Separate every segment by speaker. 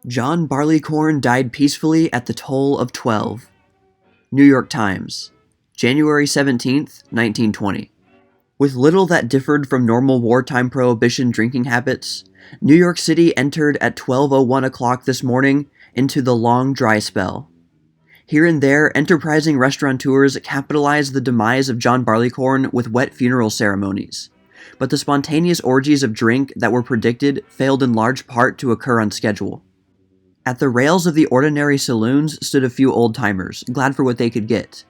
Speaker 1: John Barleycorn died peacefully at the toll of 12. New York Times, January 17th, 1920. With little that differed from normal wartime Prohibition drinking habits, New York City entered at 12:01 o'clock this morning into the long dry spell. Here and there, enterprising restaurateurs capitalized the demise of John Barleycorn with wet funeral ceremonies, but the spontaneous orgies of drink that were predicted failed in large part to occur on schedule. At the rails of the ordinary saloons stood a few old-timers, glad for what they could get.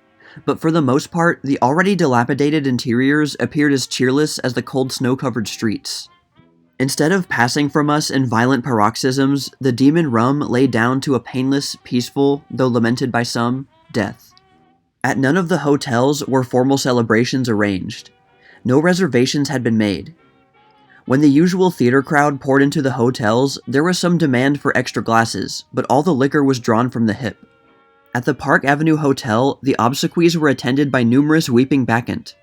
Speaker 1: But for the most part, the already dilapidated interiors appeared as cheerless as the cold snow-covered streets. Instead of passing from us in violent paroxysms, the demon rum lay down to a painless, peaceful, though lamented by some, death. At none of the hotels were formal celebrations arranged. No reservations had been made. When the usual theater crowd poured into the hotels, there was some demand for extra glasses, but all the liquor was drawn from the hip. At the Park Avenue Hotel, the obsequies were attended by numerous weeping bacchant.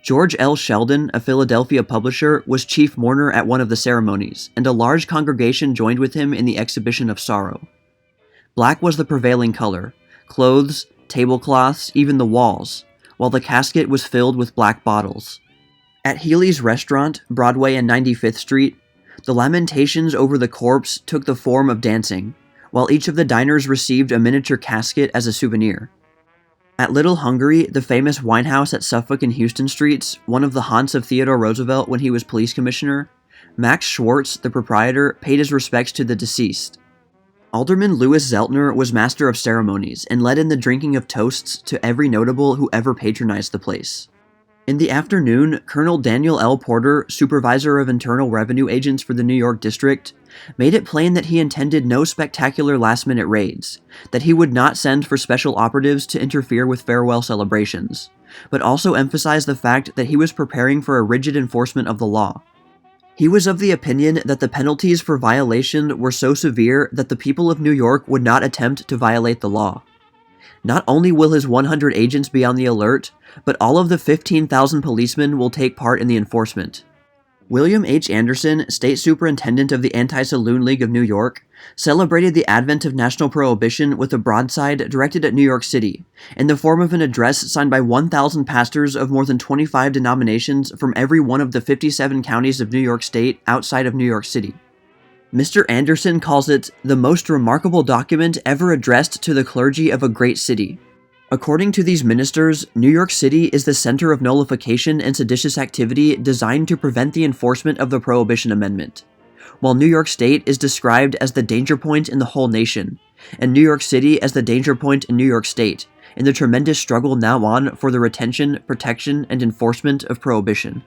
Speaker 1: George L. Sheldon, a Philadelphia publisher, was chief mourner at one of the ceremonies, and a large congregation joined with him in the exhibition of sorrow. Black was the prevailing color: clothes, tablecloths, even the walls, while the casket was filled with black bottles. At Healy's Restaurant, Broadway and 95th Street, the lamentations over the corpse took the form of dancing, while each of the diners received a miniature casket as a souvenir. At Little Hungary, the famous winehouse at Suffolk and Houston Streets, one of the haunts of Theodore Roosevelt when he was police commissioner, Max Schwartz, the proprietor, paid his respects to the deceased. Alderman Louis Zeltner was master of ceremonies and led in the drinking of toasts to every notable who ever patronized the place. In the afternoon, Colonel Daniel L. Porter, supervisor of Internal Revenue agents for the New York District, made it plain that he intended no spectacular last-minute raids, that he would not send for special operatives to interfere with farewell celebrations, but also emphasized the fact that he was preparing for a rigid enforcement of the law. He was of the opinion that the penalties for violation were so severe that the people of New York would not attempt to violate the law. Not only will his 100 agents be on the alert, but all of the 15,000 policemen will take part in the enforcement. William H. Anderson, State Superintendent of the Anti-Saloon League of New York, celebrated the advent of national prohibition with a broadside directed at New York City, in the form of an address signed by 1,000 pastors of more than 25 denominations from every one of the 57 counties of New York State outside of New York City. Mr. Anderson calls it the most remarkable document ever addressed to the clergy of a great city. According to these ministers, New York City is the center of nullification and seditious activity designed to prevent the enforcement of the Prohibition Amendment, while New York State is described as the danger point in the whole nation, and New York City as the danger point in New York State, in the tremendous struggle now on for the retention, protection, and enforcement of Prohibition.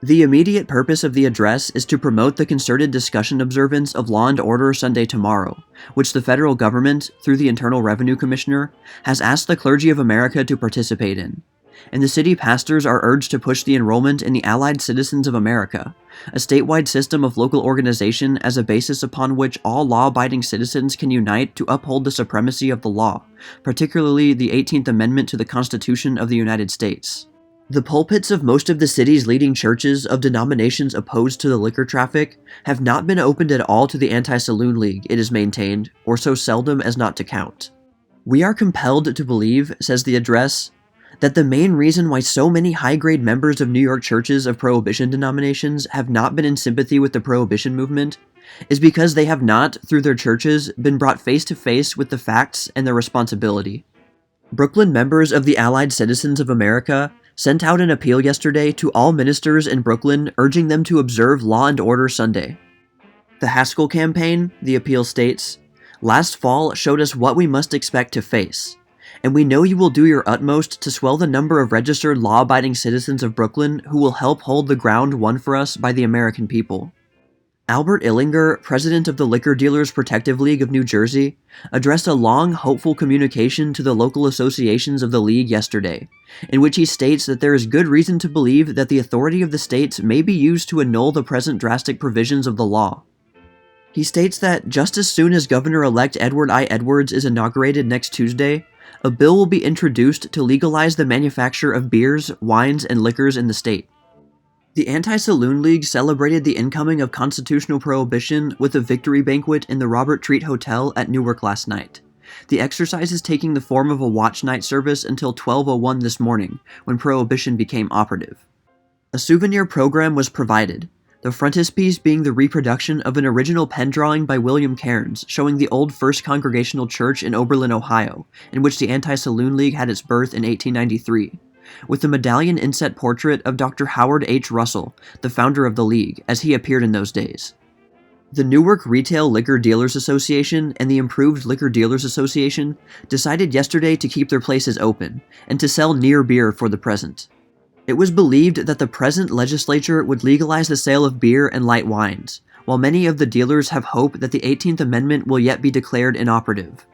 Speaker 1: The immediate purpose of the address is to promote the concerted discussion observance of Law and Order Sunday tomorrow, which the federal government, through the Internal Revenue Commissioner, has asked the clergy of America to participate in. And the city pastors are urged to push the enrollment in the Allied Citizens of America, a statewide system of local organization as a basis upon which all law-abiding citizens can unite to uphold the supremacy of the law, particularly the 18th Amendment to the Constitution of the United States. The pulpits of most of the city's leading churches of denominations opposed to the liquor traffic have not been opened at all to the Anti-Saloon League, it is maintained, or so seldom as not to count. We are compelled to believe, says the address, that the main reason why so many high-grade members of New York churches of Prohibition denominations have not been in sympathy with the Prohibition movement is because they have not, through their churches, been brought face-to-face with the facts and their responsibility. Brooklyn members of the Allied Citizens of America sent out an appeal yesterday to all ministers in Brooklyn urging them to observe Law and Order Sunday. The Haskell campaign, the appeal states, last fall showed us what we must expect to face, and we know you will do your utmost to swell the number of registered law-abiding citizens of Brooklyn who will help hold the ground won for us by the American people. Albert Illinger, president of the Liquor Dealers Protective League of New Jersey, addressed a long, hopeful communication to the local associations of the league yesterday, in which he states that there is good reason to believe that the authority of the states may be used to annul the present drastic provisions of the law. He states that just as soon as Governor-elect Edward I. Edwards is inaugurated next Tuesday, a bill will be introduced to legalize the manufacture of beers, wines, and liquors in the state. The Anti-Saloon League celebrated the incoming of constitutional prohibition with a victory banquet in the Robert Treat Hotel at Newark last night. The exercise is taking the form of a watch night service until 12:01 this morning, when prohibition became operative. A souvenir program was provided, the frontispiece being the reproduction of an original pen drawing by William Cairns showing the old First Congregational Church in Oberlin, Ohio, in which the Anti-Saloon League had its birth in 1893, with the medallion inset portrait of Dr. Howard H. Russell, the founder of the League, as he appeared in those days. The Newark Retail Liquor Dealers Association and the Improved Liquor Dealers Association decided yesterday to keep their places open and to sell near beer for the present. It was believed that the present legislature would legalize the sale of beer and light wines, while many of the dealers have hope that the 18th Amendment will yet be declared inoperative.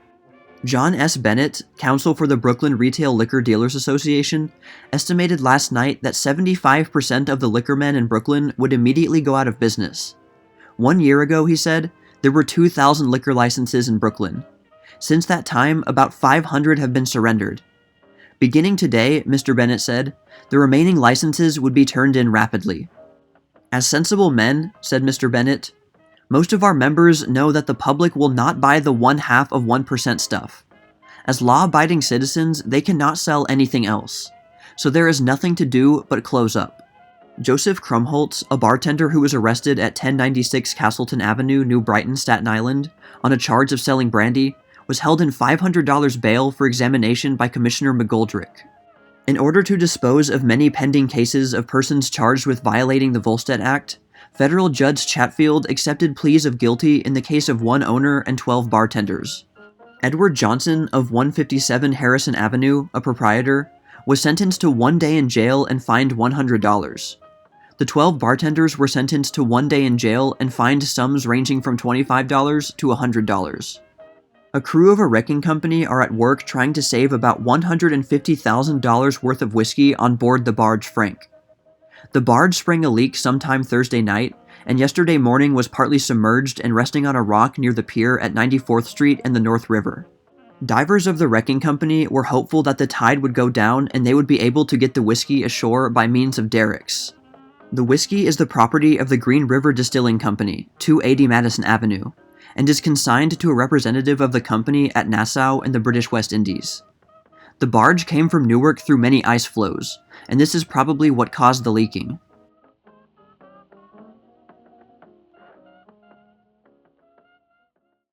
Speaker 1: John S. Bennett, counsel for the Brooklyn Retail Liquor Dealers Association, estimated last night that 75% of the liquormen in Brooklyn would immediately go out of business. 1 year ago, he said, there were 2,000 liquor licenses in Brooklyn. Since that time, about 500 have been surrendered. Beginning today, Mr. Bennett said, the remaining licenses would be turned in rapidly. As sensible men, said Mr. Bennett, most of our members know that the public will not buy the 0.5% stuff. As law-abiding citizens, they cannot sell anything else. So there is nothing to do but close up. Joseph Krumholtz, a bartender who was arrested at 1096 Castleton Avenue, New Brighton, Staten Island, on a charge of selling brandy, was held in $500 bail for examination by Commissioner McGoldrick. In order to dispose of many pending cases of persons charged with violating the Volstead Act, Federal Judge Chatfield accepted pleas of guilty in the case of one owner and 12 bartenders. Edward Johnson of 157 Harrison Avenue, a proprietor, was sentenced to 1 day in jail and fined $100. The 12 bartenders were sentenced to 1 day in jail and fined sums ranging from $25 to $100. A crew of a wrecking company are at work trying to save about $150,000 worth of whiskey on board the barge Frank. The barge sprang a leak sometime Thursday night, and yesterday morning was partly submerged and resting on a rock near the pier at 94th Street and the North River. Divers of the wrecking company were hopeful that the tide would go down and they would be able to get the whiskey ashore by means of derricks. The whiskey is the property of the Green River Distilling Company, 280 Madison Avenue, and is consigned to a representative of the company at Nassau in the British West Indies. The barge came from Newark through many ice floes, and this is probably what caused the leaking.